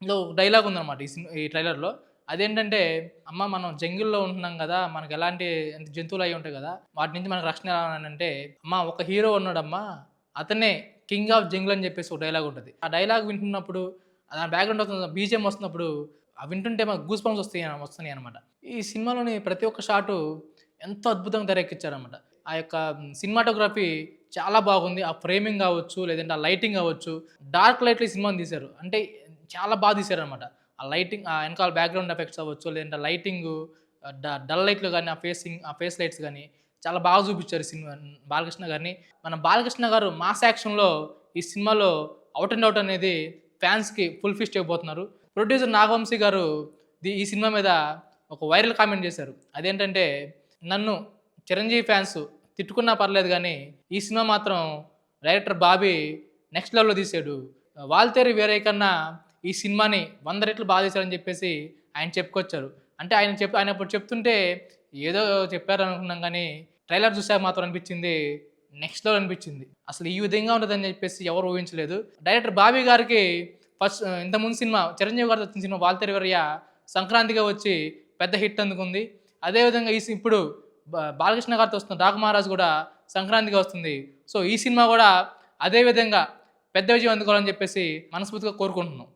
ఇందులో ఒక డైలాగ్ ఉందనమాట ఈ ట్రైలర్‌లో. అదేంటంటే, "అమ్మ మనం జంగిల్‌లో ఉంటున్నాం గదా! మనకు ఎలాంటి అంటే జంతువులయి ఉంటాయి గదా! వాటి నుంచి మనకు రక్షణ ఎలా అనంటే, అమ్మ ఒక హీరో ఉన్నాడమ్మా! అతనే కింగ్ ఆఫ్ జంగిల్ అని చెప్పేసి ఒక డైలాగ్ ఉంటది. ఆ డైలాగ్ వింటున్నప్పుడు ఆ బ్యాక్‌గ్రౌండ్ బీజీఎం వస్తున్నప్పుడు వింటుంటే మనకు గూస్ బంప్స్ వస్తున్నాయన్నమాట. ఈ సినిమాలోని ప్రతి ఒక్క షాటు ఎంతో అద్భుతంగా తెరకెక్కించారన్నమాట. ఆ యొక్క సినిమాటోగ్రఫీ చాలా బాగుంది. ఆ ఫ్రేమింగ్ గావచ్చు, లేదంటే ఆ లైటింగ్ గావచ్చు, డార్క్ లైట్‌లో ఈ సినిమాని తీశారు. అంటే చాలా తీశారనమాట. ఆ లైటింగ్ ఎనకాల బ్యాక్‌గ్రౌండ్ ఎఫెక్ట్స్ అవ్వచ్చు, లేదంటే లైటింగు డల్ లైట్‌లో గాని, ఆ ఫేస్ లైట్స్ గాని చాలా బాగా చూపిచ్చారు బాలకృష్ణ గారిని. మన బాలకృష్ణ గారు మాస్ యాక్షన్‌లో ఈ సినిమాలో ఔట్ అండ్ ఔట్ అనేది ఫ్యాన్స్‌కి ఫుల్ ఫిస్ట్ ఇవ్వబోతున్నారు. ప్రొడ్యూసర్ నాగవంశీ గారు ఈ సినిమా మీద ఒక వైరల్ కామెంట్ చేశారు. అదేంటంటే, "నన్ను చిరంజీవి ఫ్యాన్స్ తిట్టుకున్నా పర్లేదు గానీ, ఈ సినిమా మాత్రం డైరెక్టర్ బాబీ నెక్స్ట్ లెవెల్‌లో తీశాడు. 'వాల్తేరు వీరయ్య' కన్నా ఈ సినిమాని 100 రెట్లు తీశారని చెప్పేసి ఆయన చెప్పుకొచ్చారు. అంటే ఆయన అప్పుడు చెప్తుంటే ఏదో చెప్పారనుకున్నాం గానీ, ట్రైలర్ చూసాక మాత్రం అనిపించింది నెక్స్ట్ లెవెల్ అనిపించింది. అసలు ఈ విధంగా ఉంటదని చెప్పేసి ఎవరు ఊహించలేదు. డైరెక్టర్ బాబీ గారికి ఇంతకుముందు సినిమా చిరంజీవి గారితో వచ్చిన సినిమా 'వాల్తేరు వీరయ్య' సంక్రాంతిగా వచ్చి పెద్ద హిట్ అందుకుంది. అదే విధంగా ఇప్పుడు బాలకృష్ణ గారితో వస్తున్న 'డాకు మహారాజు' కూడా సంక్రాంతిగా వస్తుంది. సో, ఈ సినిమా కూడా అదే విధంగా పెద్ద విజయం అందుకోవాలని చెప్పేసి మనస్ఫూర్తిగా కోరుకుంటున్నాం.